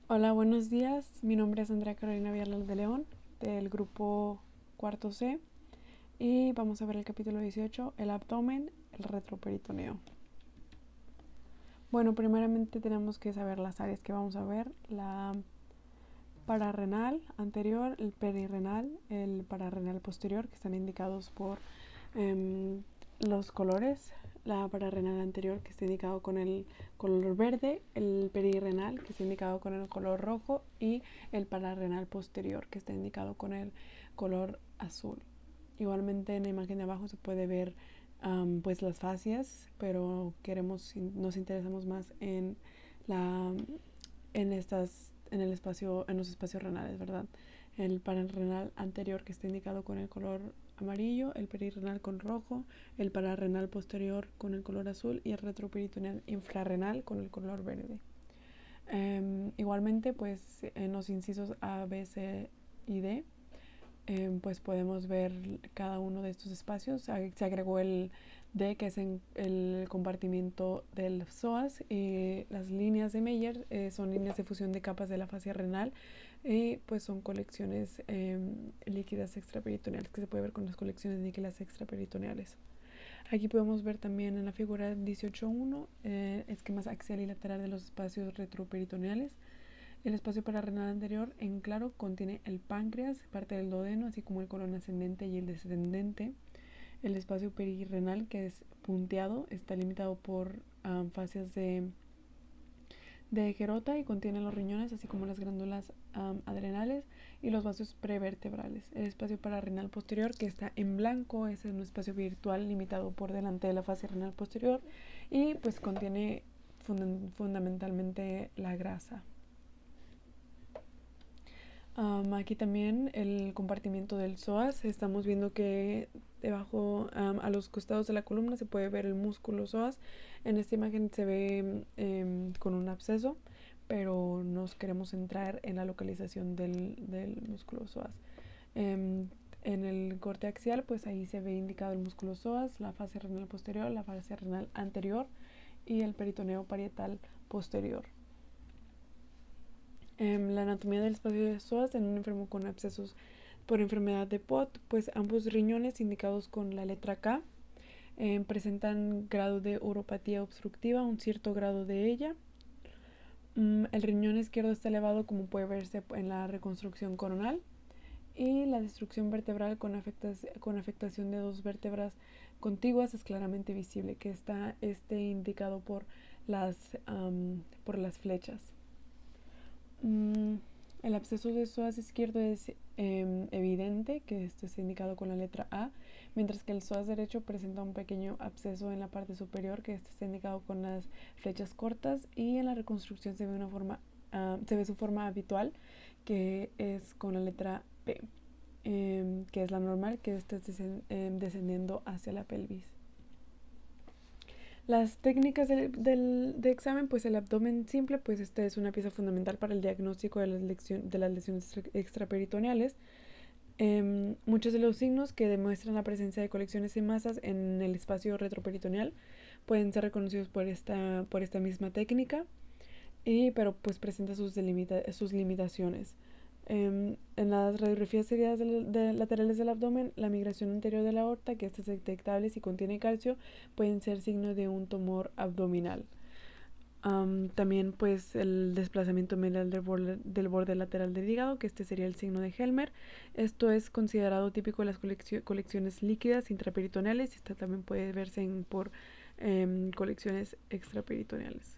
Hola, buenos días. Mi nombre es Andrea Carolina Villalobos de León, del grupo cuarto C, y vamos a ver el capítulo 18, el abdomen, el retroperitoneo. Bueno, primeramente tenemos que saber las áreas que vamos a ver: la pararrenal anterior, el perirrenal, el pararrenal posterior, que están indicados por los colores. La pararrenal anterior, que está indicado con el color verde, el perirrenal, que está indicado con el color rojo, y el pararrenal posterior, que está indicado con el color azul. Igualmente en la imagen de abajo se puede ver pues las fascias, pero nos interesamos más la, en los espacios renales, ¿verdad? El pararrenal anterior, que está indicado con el color amarillo, el perirrenal con rojo, el pararrenal posterior con el color azul y el retroperitoneal infrarrenal con el color verde. Igualmente, pues en los incisos A, B, C y D, pues podemos ver cada uno de estos espacios. Se agregó el D, que es el compartimiento del psoas, y las líneas de Meyer son líneas de fusión de capas de la fascia renal, y pues son colecciones líquidas extraperitoneales, que se puede ver con las colecciones líquidas extraperitoneales. Aquí podemos ver también en la figura 18.1 esquemas axial y lateral de los espacios retroperitoneales. El espacio pararrenal anterior, en claro, contiene el páncreas, parte del duodeno, así como el colon ascendente y el descendente. El espacio perirrenal, que es punteado, está limitado por fascias de Gerota y contiene los riñones, así como las glándulas adrenales y los vasos prevertebrales. El espacio pararrenal posterior, que está en blanco, es un espacio virtual limitado por delante de la fascia renal posterior y pues contiene fundamentalmente la grasa. Aquí también el compartimiento del psoas. Estamos viendo que debajo, a los costados de la columna, se puede ver el músculo psoas. En esta imagen se ve con un absceso, pero nos queremos centrar en la localización del músculo psoas. En el corte axial, pues ahí se ve indicado el músculo psoas, la fascia renal posterior, la fascia renal anterior y el peritoneo parietal posterior. La anatomía del espacio de psoas en un enfermo con abscesos por enfermedad de Pott, pues ambos riñones indicados con la letra K presentan grado de uropatía obstructiva, un cierto grado de ella. El riñón izquierdo está elevado, como puede verse en la reconstrucción coronal, y la destrucción vertebral con afectación de dos vértebras contiguas es claramente visible, que está indicado por las flechas. El absceso de psoas izquierdo es evidente, que esto está indicado con la letra A, mientras que el psoas derecho presenta un pequeño absceso en la parte superior, que este está indicado con las flechas cortas, y en la reconstrucción se ve su forma habitual, que es con la letra P, que es la normal, que está descendiendo hacia la pelvis. Las técnicas de examen, pues el abdomen simple, pues esta es una pieza fundamental para el diagnóstico de las lesiones extraperitoneales. Muchos de los signos que demuestran la presencia de colecciones en masas en el espacio retroperitoneal pueden ser reconocidos por esta misma técnica, pero pues presenta sus limitaciones. En las radiografías seriadas laterales del abdomen, la migración anterior de la aorta, que esta es detectable si contiene calcio, pueden ser signo de un tumor abdominal. También pues el desplazamiento medial del borde lateral del hígado, que este sería el signo de Helmer. Esto es considerado típico de las colecciones líquidas intraperitoneales, y esta también puede verse por colecciones extraperitoneales.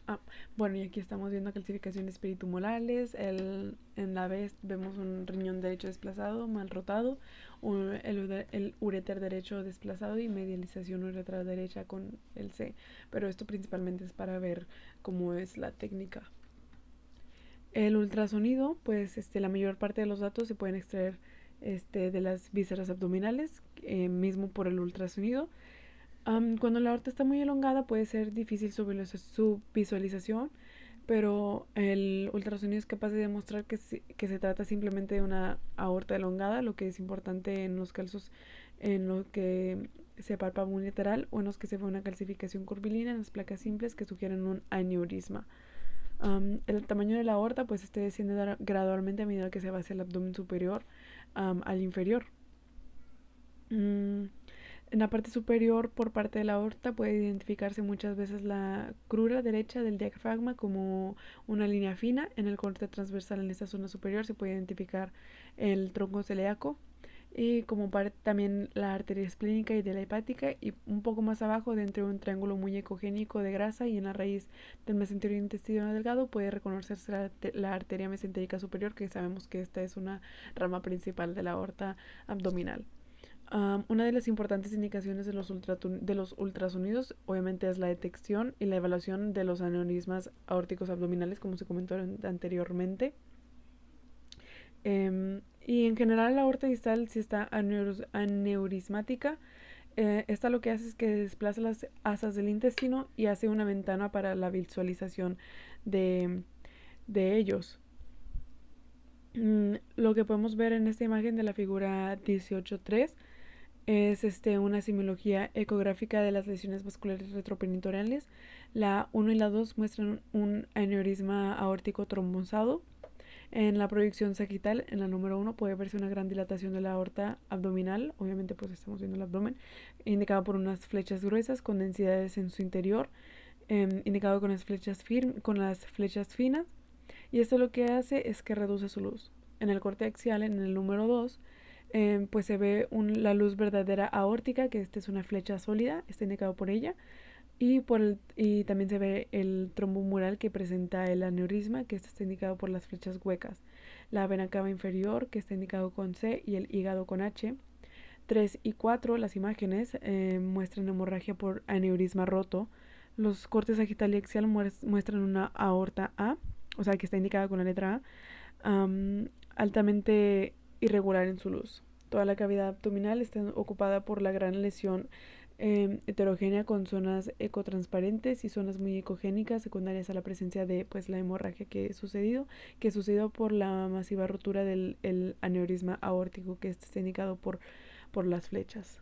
Ah, bueno, y aquí estamos viendo calcificaciones peritumorales. En la B vemos un riñón derecho desplazado, mal rotado, el uréter derecho desplazado y medialización uretral derecha con el C. Pero esto principalmente es para ver cómo es la técnica. El ultrasonido, pues la mayor parte de los datos se pueden extraer de las vísceras abdominales, mismo por el ultrasonido. Cuando la aorta está muy elongada puede ser difícil su visualización, pero el ultrasonido es capaz de demostrar que se trata simplemente de una aorta elongada, lo que es importante en los casos en los que se palpa unilateral o en los que se ve una calcificación curvilínea en las placas simples que sugieren un aneurisma. El tamaño de la aorta pues desciende gradualmente a medida que se va hacia el abdomen superior al inferior. En la parte superior, por parte de la aorta, puede identificarse muchas veces la crura derecha del diafragma como una línea fina. En el corte transversal en esta zona superior se puede identificar el tronco celíaco y como parte también la arteria esplínica y de la hepática, y un poco más abajo, dentro de un triángulo muy ecogénico de grasa y en la raíz del mesentérico intestino delgado, puede reconocerse la arteria mesentérica superior, que sabemos que esta es una rama principal de la aorta abdominal. Una de las importantes indicaciones de los ultrasonidos obviamente es la detección y la evaluación de los aneurismas aórticos abdominales, como se comentó anteriormente. Y en general la aorta distal, si está aneurismática, esta lo que hace es que desplaza las asas del intestino y hace una ventana para la visualización de ellos. Lo que podemos ver en esta imagen de la figura 18.3 es una simología ecográfica de las lesiones vasculares retroperineales. La 1 y la 2 muestran un aneurisma aórtico trombosado. En la proyección sagital, en la número 1, puede verse una gran dilatación de la aorta abdominal. Obviamente pues estamos viendo el abdomen, indicado por unas flechas gruesas con densidades en su interior, indicado con las flechas finas. Y esto lo que hace es que reduce su luz. En el corte axial, en el número 2, pues se ve la luz verdadera aórtica, que es una flecha sólida, está indicado por ella. Y también se ve el trombo mural que presenta el aneurisma, que está indicado por las flechas huecas. La vena cava inferior, que está indicado con C, y el hígado con H. 3 y 4, las imágenes muestran hemorragia por aneurisma roto. Los cortes sagital y axial muestran una aorta A, o sea que está indicada con la letra A, altamente irregular en su luz. Toda la cavidad abdominal está ocupada por la gran lesión heterogénea con zonas ecotransparentes y zonas muy ecogénicas secundarias a la presencia de pues la hemorragia que sucedió por la masiva rotura del aneurisma aórtico, que está indicado por las flechas.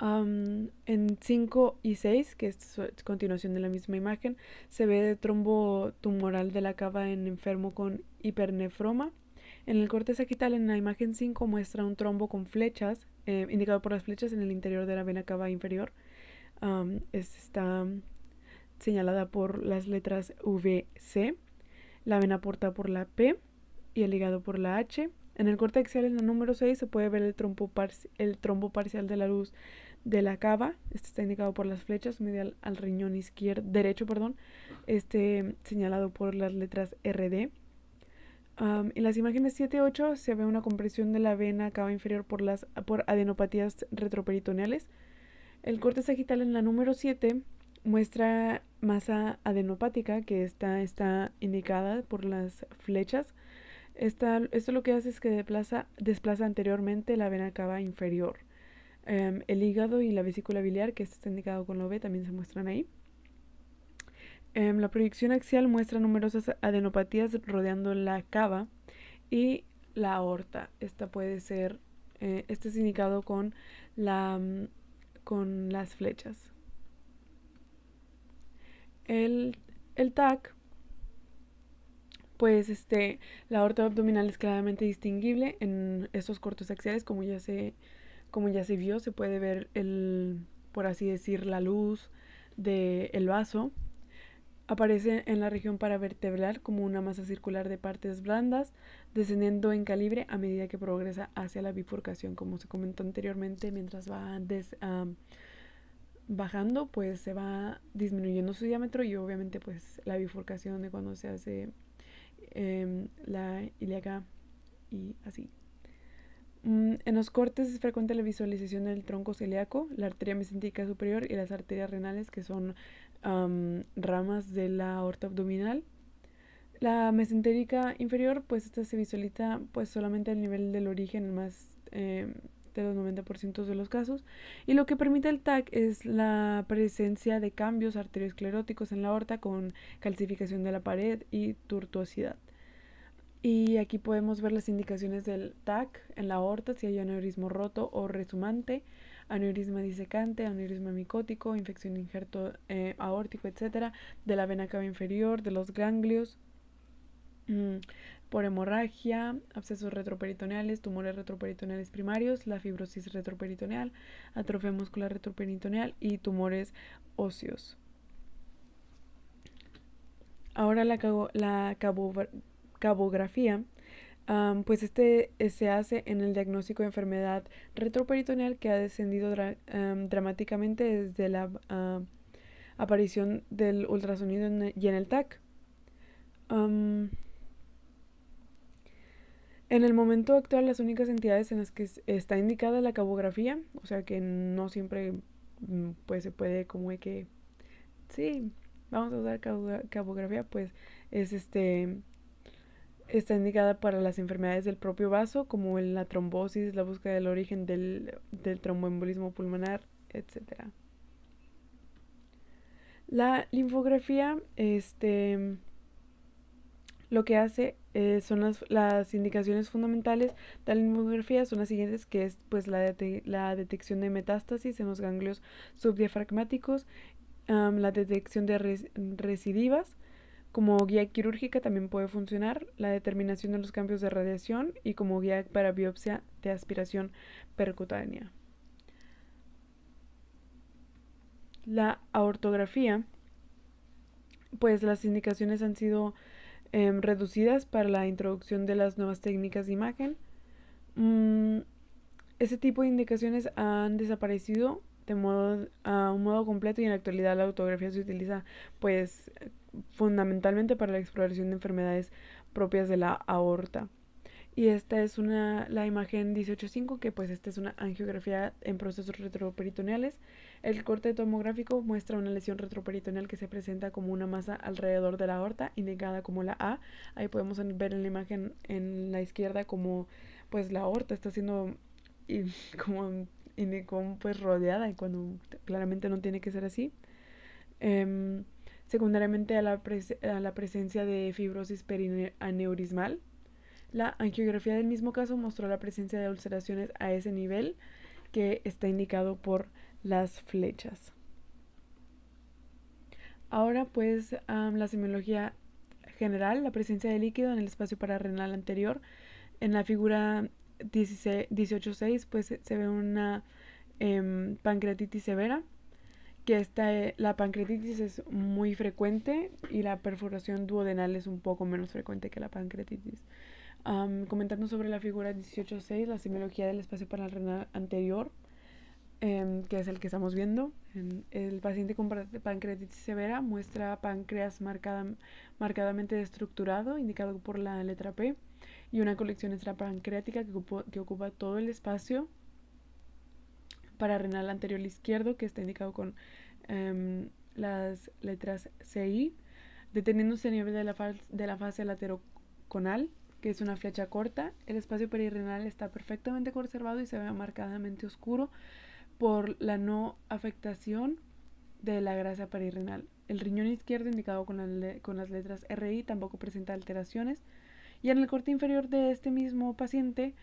En 5 y 6, que es continuación de la misma imagen, se ve trombo tumoral de la cava en enfermo con hipernefroma. En el corte sagital, en la imagen 5, muestra un trombo con flechas, indicado por las flechas en el interior de la vena cava inferior. Está señalada por las letras VC, la vena porta por la P y el hígado por la H. En el corte axial, en la número 6, se puede ver el trombo parcial de la luz de la cava. Este está indicado por las flechas medial al riñón derecho, señalado por las letras RD. En las imágenes 7 y 8 se ve una compresión de la vena cava inferior por adenopatías retroperitoneales. El corte sagital en la número 7 muestra masa adenopática, que está indicada por las flechas. Esto lo que hace es que desplaza anteriormente la vena cava inferior. El hígado y la vesícula biliar, que está indicado con lo B, también se muestran ahí. La proyección axial muestra numerosas adenopatías rodeando la cava y la aorta. Esta puede ser, este es indicado con las flechas. El TAC, pues la aorta abdominal es claramente distinguible en estos cortes axiales, como ya se vio. Se puede ver por así decir, la luz del vaso. Aparece en la región paravertebral como una masa circular de partes blandas, descendiendo en calibre a medida que progresa hacia la bifurcación. Como se comentó anteriormente, mientras va bajando, pues se va disminuyendo su diámetro, y obviamente pues la bifurcación de cuando se hace la ilíaca y así. En los cortes es frecuente la visualización del tronco celíaco, la arteria mesentérica superior y las arterias renales, que son ramas de la aorta abdominal. La mesentérica inferior, pues esta se visualiza pues solamente al nivel del origen, más de los 90% de los casos, y lo que permite el TAC es la presencia de cambios arterioscleróticos en la aorta con calcificación de la pared y tortuosidad. Y aquí podemos ver las indicaciones del TAC en la aorta, si hay aneurismo roto o resumante, aneurisma disecante, aneurisma micótico, infección de injerto aórtico, etcétera, de la vena cava inferior, de los ganglios, por hemorragia, abscesos retroperitoneales, tumores retroperitoneales primarios, la fibrosis retroperitoneal, atrofia muscular retroperitoneal y tumores óseos. Ahora la cabografía, pues se hace en el diagnóstico de enfermedad retroperitoneal que ha descendido dramáticamente desde la aparición del ultrasonido y en el TAC. En el momento actual, las únicas entidades en las que está indicada la cabografía, o sea que no siempre pues se puede como de que sí, vamos a usar cabografía, pues es está indicada para las enfermedades del propio vaso, como la trombosis, la búsqueda del origen del tromboembolismo pulmonar, etc. La linfografía, lo que hace son las indicaciones fundamentales de la linfografía son las siguientes, que es pues la detección de metástasis en los ganglios subdiafragmáticos, la detección de recidivas. Como guía quirúrgica también puede funcionar la determinación de los cambios de radiación y como guía para biopsia de aspiración percutánea. La aortografía, pues las indicaciones han sido reducidas para la introducción de las nuevas técnicas de imagen. Ese tipo de indicaciones han desaparecido a un modo completo y en la actualidad la aortografía se utiliza pues fundamentalmente para la exploración de enfermedades propias de la aorta. Y esta es la imagen 18.5, que pues esta es una angiografía en procesos retroperitoneales. El corte tomográfico muestra una lesión retroperitoneal que se presenta como una masa alrededor de la aorta, indicada como la A. Ahí podemos ver en la imagen en la izquierda como pues la aorta está siendo como, como pues rodeada, y cuando claramente no tiene que ser así. Secundariamente a la presencia de fibrosis perianeurismal. La angiografía del mismo caso mostró la presencia de ulceraciones a ese nivel, que está indicado por las flechas. Ahora pues la semiología general, la presencia de líquido en el espacio pararrenal anterior. En la figura 18.6 pues se ve una pancreatitis severa, que la pancreatitis es muy frecuente y la perforación duodenal es un poco menos frecuente que la pancreatitis. Comentando sobre la figura 18.6, la semiología del espacio pararrenal anterior, que es el que estamos viendo. El paciente con pancreatitis severa muestra páncreas marcadamente destructurado, indicado por la letra P, y una colección extrapancreática que ocupa todo el espacio pararrenal anterior izquierdo, que está indicado con las letras CI, deteniéndose a nivel de la fase lateroconal, que es una flecha corta. El espacio perirenal está perfectamente conservado y se ve marcadamente oscuro por la no afectación de la grasa perirenal. El riñón izquierdo, indicado con las letras RI, tampoco presenta alteraciones. Y en el corte inferior de este mismo paciente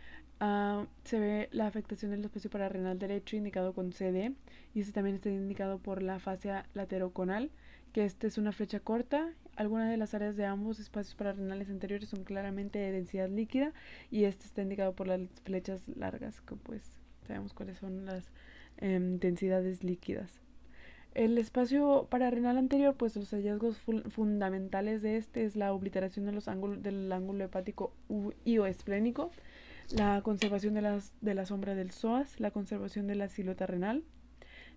se ve la afectación del espacio pararrenal derecho, indicado con CD, y este también está indicado por la fascia lateroconal, que esta es una flecha corta. Algunas de las áreas de ambos espacios pararrenales anteriores son claramente de densidad líquida, y este está indicado por las flechas largas, que pues sabemos cuáles son las densidades líquidas. El espacio pararrenal anterior, pues los hallazgos fundamentales de este es la obliteración del ángulo hepático y o esplénico, la conservación de la sombra del psoas, la conservación de la silueta renal,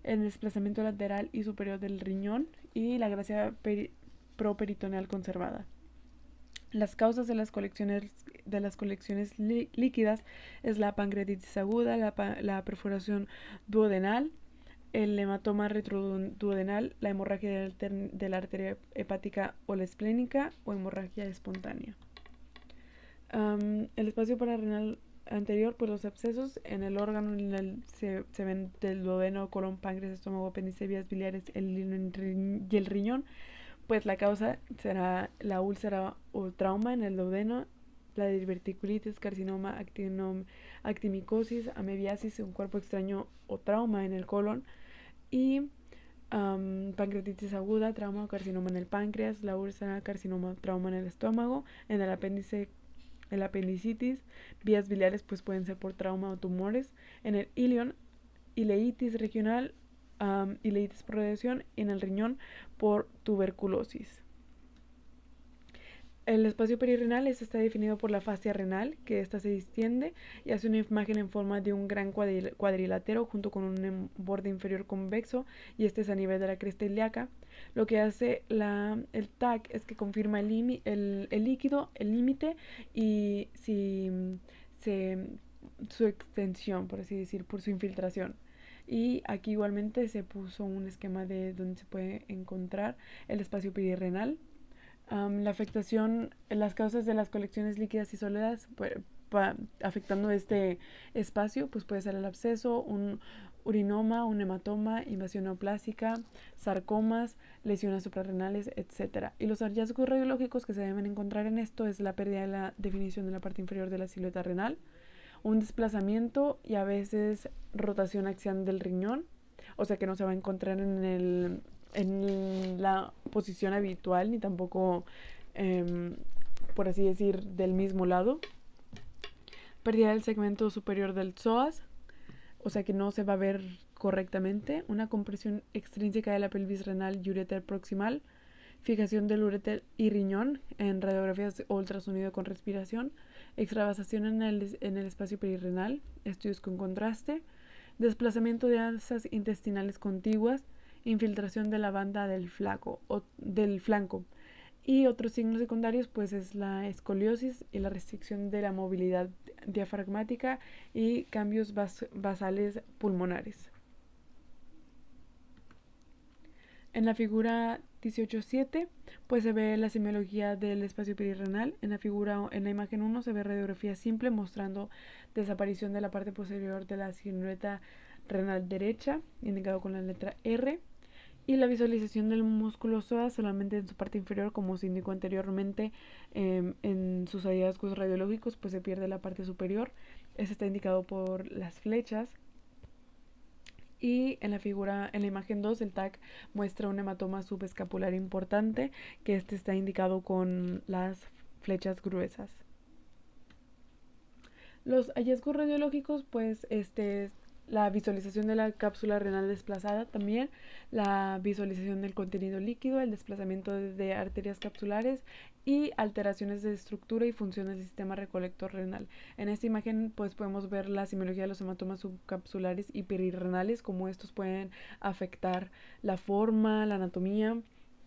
el desplazamiento lateral y superior del riñón y la grasa properitoneal conservada. Las causas de las colecciones líquidas es la pancreatitis aguda, la perforación duodenal, el hematoma retroduodenal, la hemorragia de la arteria hepática o la esplénica o hemorragia espontánea. El espacio pararrenal anterior, pues los abscesos en el órgano se ven del duodeno, colon, páncreas, estómago, apéndice, vías biliares, y el riñón. Pues la causa será la úlcera o trauma en el duodeno la diverticulitis, carcinoma, actimicosis, amebiasis, un cuerpo extraño o trauma en el colon, y pancreatitis aguda, trauma o carcinoma en el páncreas, la úlcera, carcinoma, trauma en el estómago, en el apéndice, el apendicitis, vías biliares pues pueden ser por trauma o tumores, en el ilion, ileitis regional, ileitis por radiación, y en el riñón por tuberculosis. El espacio perirrenal está definido por la fascia renal, que ésta se distiende y hace una imagen en forma de un gran cuadrilátero junto con un borde inferior convexo, y este es a nivel de la cresta ilíaca. Lo que hace el TAC es que confirma el líquido, el límite y su extensión, por así decir, por su infiltración. Y aquí igualmente se puso un esquema de donde se puede encontrar el espacio perirrenal. La afectación, las causas de las colecciones líquidas y sólidas afectando este espacio, pues puede ser el absceso, un urinoma, un hematoma, invasión neoplásica, sarcomas, lesiones suprarrenales, etc. Y los hallazgos radiológicos que se deben encontrar en esto es la pérdida de la definición de la parte inferior de la silueta renal, un desplazamiento y a veces rotación axial del riñón, o sea que no se va a encontrar en la posición habitual ni tampoco, por así decir, del mismo lado. Pérdida del segmento superior del psoas, o sea que no se va a ver correctamente. Una compresión extrínseca de la pelvis renal y uréter proximal. Fijación del uréter y riñón en radiografías o ultrasonido con respiración. Extravasación en el espacio perirrenal. Estudios con contraste. Desplazamiento de asas intestinales contiguas. Infiltración de la banda del flanco. Y otros signos secundarios pues es la escoliosis y la restricción de la movilidad diafragmática y cambios basales pulmonares. En la figura 18.7 pues se ve la semiología del espacio perirrenal. En la imagen 1 se ve radiografía simple mostrando desaparición de la parte posterior de la silueta renal derecha, indicado con la letra R. Y la visualización del músculo psoas solamente en su parte inferior, como se indicó anteriormente, en sus hallazgos radiológicos, pues se pierde la parte superior. Eso está indicado por las flechas. Y en la imagen 2, el TAC muestra un hematoma subescapular importante, que este está indicado con las flechas gruesas. Los hallazgos radiológicos, pues la visualización de la cápsula renal desplazada también, la visualización del contenido líquido, el desplazamiento de arterias capsulares y alteraciones de estructura y función del sistema recolector renal. En esta imagen pues podemos ver la semiología de los hematomas subcapsulares y perirrenales, cómo estos pueden afectar la forma, la anatomía,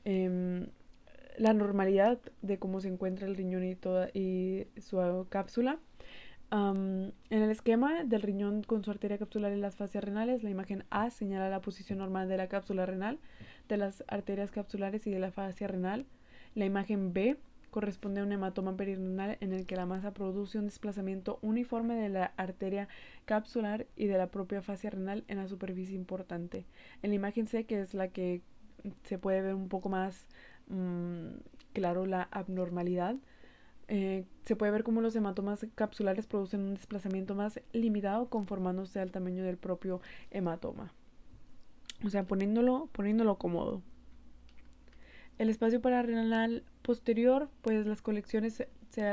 la normalidad de cómo se encuentra el riñón y su cápsula. En el esquema del riñón con su arteria capsular y las fascias renales, la imagen A señala la posición normal de la cápsula renal, de las arterias capsulares y de la fascia renal. La imagen B corresponde a un hematoma perirenal en el que la masa produce un desplazamiento uniforme de la arteria capsular y de la propia fascia renal en la superficie importante. En la imagen C, que es la que se puede ver un poco más claro la abnormalidad, se puede ver cómo los hematomas capsulares producen un desplazamiento más limitado conformándose al tamaño del propio hematoma. O sea, poniéndolo cómodo. El espacio pararenal posterior, pues las colecciones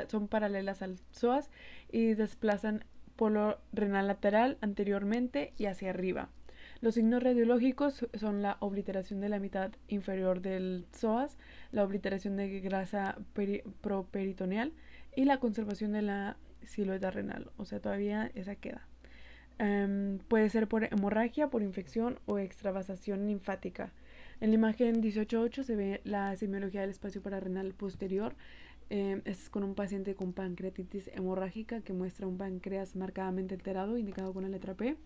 son paralelas al psoas y desplazan polo renal lateral anteriormente y hacia arriba. Los signos radiológicos son la obliteración de la mitad inferior del psoas, la obliteración de grasa properitoneal y la conservación de la silueta renal. O sea, todavía esa queda. Puede ser por hemorragia, por infección o extravasación linfática. En la imagen 18.8 se ve la semiología del espacio pararenal posterior. Es con un paciente con pancreatitis hemorrágica que muestra un páncreas marcadamente alterado, indicado con la letra P,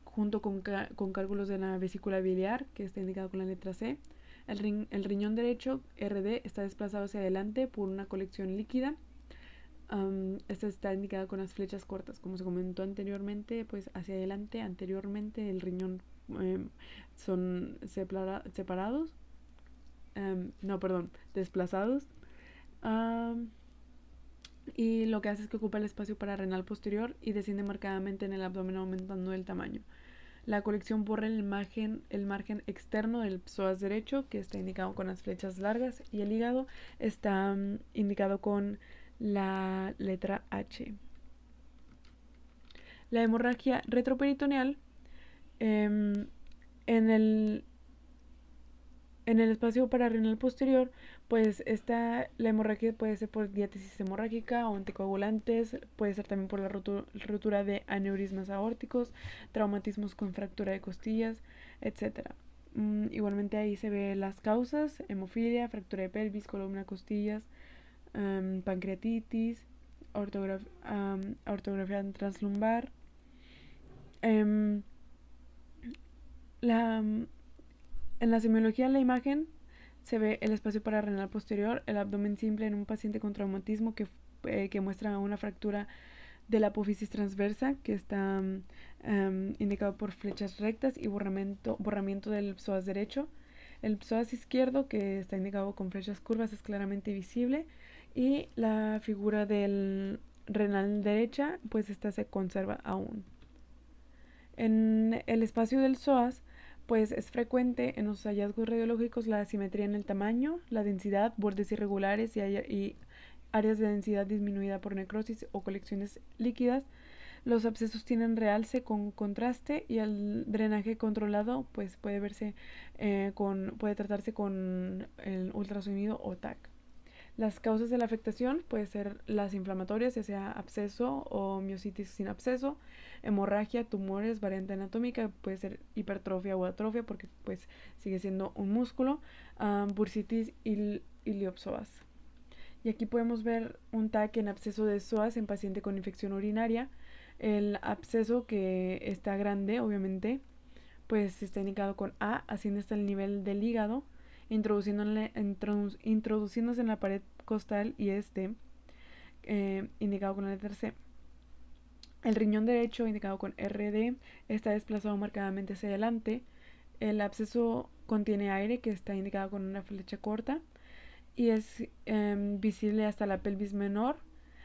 junto con cálculos de la vesícula biliar, que está indicado con la letra C. El riñón derecho, RD, está desplazado hacia adelante por una colección líquida. Esta está indicada con las flechas cortas, como se comentó anteriormente, pues hacia adelante, anteriormente el riñón son separados, desplazados. y lo que hace es que ocupa el espacio pararrenal posterior y desciende marcadamente en el abdomen aumentando el tamaño. La colección borra el margen externo del psoas derecho, que está indicado con las flechas largas, y el hígado está indicado con la letra H. La hemorragia retroperitoneal en el espacio pararrenal posterior, pues la hemorragia puede ser por diátesis hemorrágica o anticoagulantes, puede ser también por la rotura de aneurismas aórticos, traumatismos con fractura de costillas, etc. Igualmente ahí se ve las causas: hemofilia, fractura de pelvis, columna, costillas, pancreatitis, ortografía translumbar. En la semiología de la imagen se ve el espacio pararrenal posterior, el abdomen simple en un paciente con traumatismo que muestra una fractura de la apófisis transversa, que está indicado por flechas rectas y borramiento del psoas derecho. El psoas izquierdo, que está indicado con flechas curvas, es claramente visible, y la figura del renal derecha, pues esta se conserva aún. En el espacio del psoas, pues es frecuente en los hallazgos radiológicos la asimetría en el tamaño, la densidad, bordes irregulares y áreas de densidad disminuida por necrosis o colecciones líquidas. Los abscesos tienen realce con contraste, y el drenaje controlado pues puede tratarse con el ultrasonido o TAC. Las causas de la afectación pueden ser las inflamatorias, ya sea absceso o miositis sin absceso, hemorragia, tumores, variante anatómica, puede ser hipertrofia o atrofia porque pues sigue siendo un músculo, bursitis y iliopsoas. Y aquí podemos ver un TAC en absceso de psoas en paciente con infección urinaria. El absceso, que está grande, obviamente, pues está indicado con A, asciende hasta el nivel del hígado, introduciéndose en la pared costal, y indicado con la letra C. El riñón derecho, indicado con RD, está desplazado marcadamente hacia adelante. El absceso contiene aire, que está indicado con una flecha corta, y es visible hasta la pelvis menor,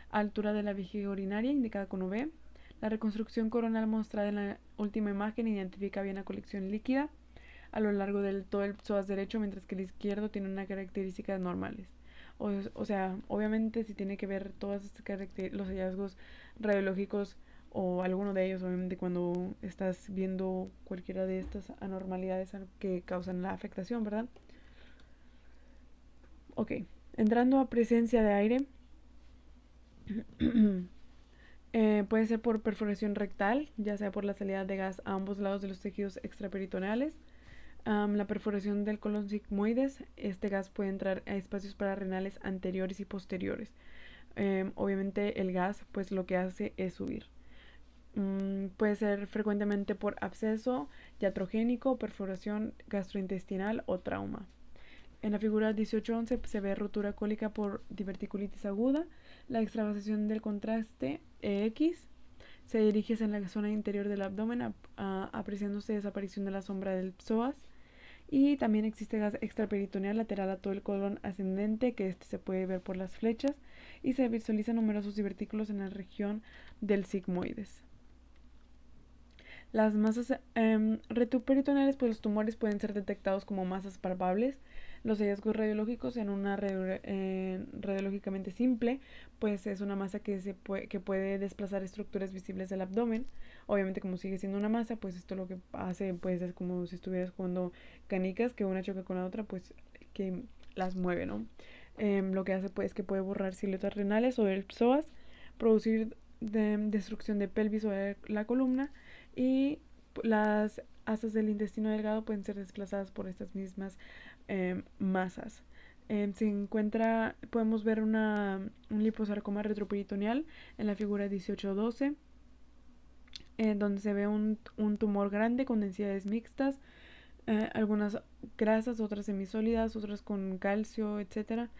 altura de la vejiga urinaria, indicada con V. La reconstrucción coronal mostrada en la última imagen identifica bien la colección líquida a lo largo del todo el psoas derecho, mientras que el izquierdo tiene unas características normales. O sea, obviamente si tiene que ver todas estas los hallazgos radiológicos o alguno de ellos, obviamente cuando estás viendo cualquiera de estas anormalidades que causan la afectación, ¿verdad? Ok, entrando a presencia de aire, puede ser por perforación rectal, ya sea por la salida de gas a ambos lados de los tejidos extraperitoneales. La perforación del colon sigmoides, este gas puede entrar a espacios pararrenales anteriores y posteriores. Obviamente el gas pues lo que hace es subir. Puede ser frecuentemente por absceso iatrogénico, perforación gastrointestinal o trauma. En la figura 1811 se ve rotura cólica por diverticulitis aguda. La extravasación del contraste EX se dirige hacia la zona interior del abdomen, apreciándose desaparición de la sombra del psoas. Y también existe gas extraperitoneal lateral a todo el colon ascendente, que se puede ver por las flechas, y se visualizan numerosos divertículos en la región del sigmoides. Las masas retroperitoneales, pues los tumores pueden ser detectados como masas palpables. Los hallazgos radiológicos en una radiológicamente simple, pues es una masa que puede desplazar estructuras visibles del abdomen. Obviamente, como sigue siendo una masa, pues esto lo que hace pues es como si estuvieras jugando canicas, que una choca con la otra, pues que las mueve, ¿no? Lo que hace pues es que puede borrar siluetas renales o del psoas, producir destrucción de pelvis o de la columna, y las asas del intestino delgado pueden ser desplazadas por estas mismas masas. Podemos ver un liposarcoma retroperitoneal en la figura 1812, donde se ve un tumor grande con densidades mixtas, algunas grasas, otras semisólidas, otras con calcio, etc.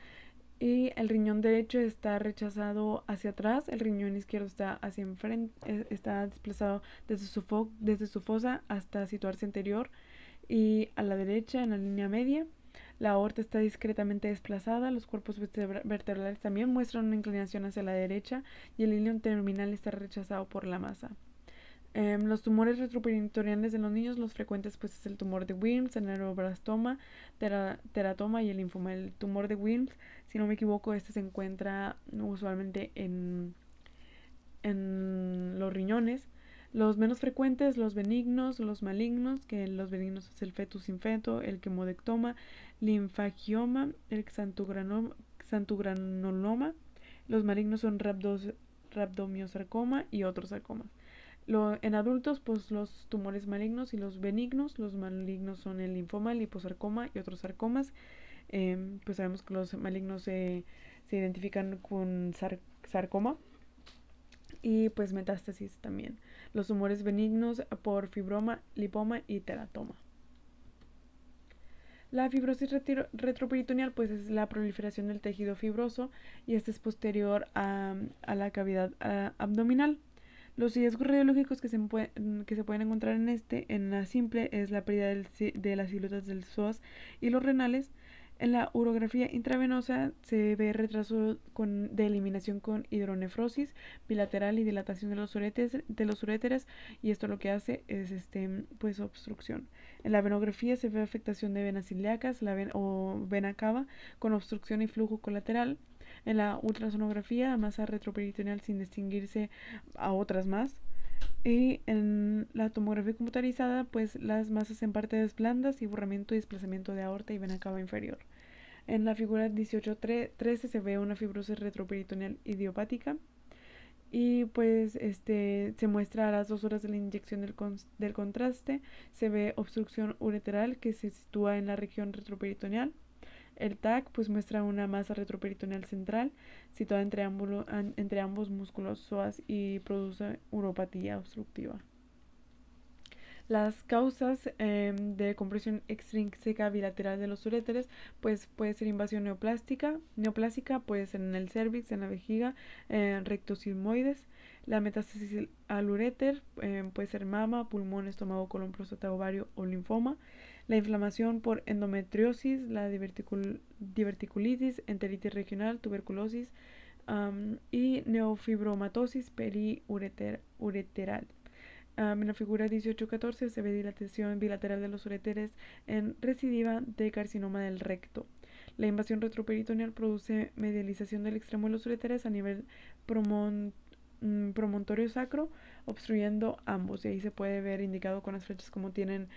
Y el riñón derecho está rechazado hacia atrás, el riñón izquierdo está hacia enfrente, está desplazado desde su fosa hasta situarse anterior y a la derecha en la línea media. La aorta está discretamente desplazada, los cuerpos vertebrales también muestran una inclinación hacia la derecha y el ilion terminal está rechazado por la masa. Los tumores retroperitoneales de los niños, los frecuentes pues es el tumor de Wilms, el neuroblastoma, teratoma y el linfoma. El tumor de Wilms, si no me equivoco, este se encuentra usualmente en los riñones. Los menos frecuentes, los benignos, los malignos, que los benignos es el fetus infeto, el quemodectoma, linfagioma, el xantogranuloma. Los malignos son rhabdomiosarcoma y otros sarcomas. En adultos, pues los tumores malignos y los benignos. Los malignos son el linfoma, el liposarcoma y otros sarcomas. Pues sabemos que los malignos se identifican con sarcoma y pues metástasis también. Los tumores benignos por fibroma, lipoma y teratoma. La fibrosis retroperitoneal pues es la proliferación del tejido fibroso y este es posterior a la cavidad abdominal. Los riesgos radiológicos que se pueden encontrar en la simple es la pérdida de las siluetas del psoas y los renales. En la urografía intravenosa se ve retraso de eliminación con hidronefrosis bilateral y dilatación de los uréteres y esto lo que hace es pues obstrucción. En la venografía se ve afectación de venas ilíacas o vena cava con obstrucción y flujo colateral. En la ultrasonografía, masa retroperitoneal sin distinguirse a otras más. Y en la tomografía computarizada, pues las masas en partes blandas y borramiento y desplazamiento de aorta y vena cava inferior. En la figura 18.13 se ve una fibrosis retroperitoneal idiopática. Y pues se muestra a las 2 horas de la inyección del contraste. Se ve obstrucción ureteral que se sitúa en la región retroperitoneal. El TAC pues muestra una masa retroperitoneal central situada entre ambos músculos psoas y produce uropatía obstructiva. Las causas de compresión extrínseca bilateral de los uréteres pues puede ser invasión neoplásica, puede ser en el cervix, en la vejiga, rectosigmoides. La metástasis al uréter puede ser mama, pulmón, estómago, colon, próstata, ovario o linfoma. La inflamación por endometriosis, la diverticulitis, enteritis regional, tuberculosis y neofibromatosis periureteral. En la figura 18.14 se ve dilatación bilateral de los uréteres en recidiva de carcinoma del recto. La invasión retroperitoneal produce medialización del extremo de los uréteres a nivel promontorio sacro, obstruyendo ambos. Y ahí se puede ver indicado con las flechas como tienen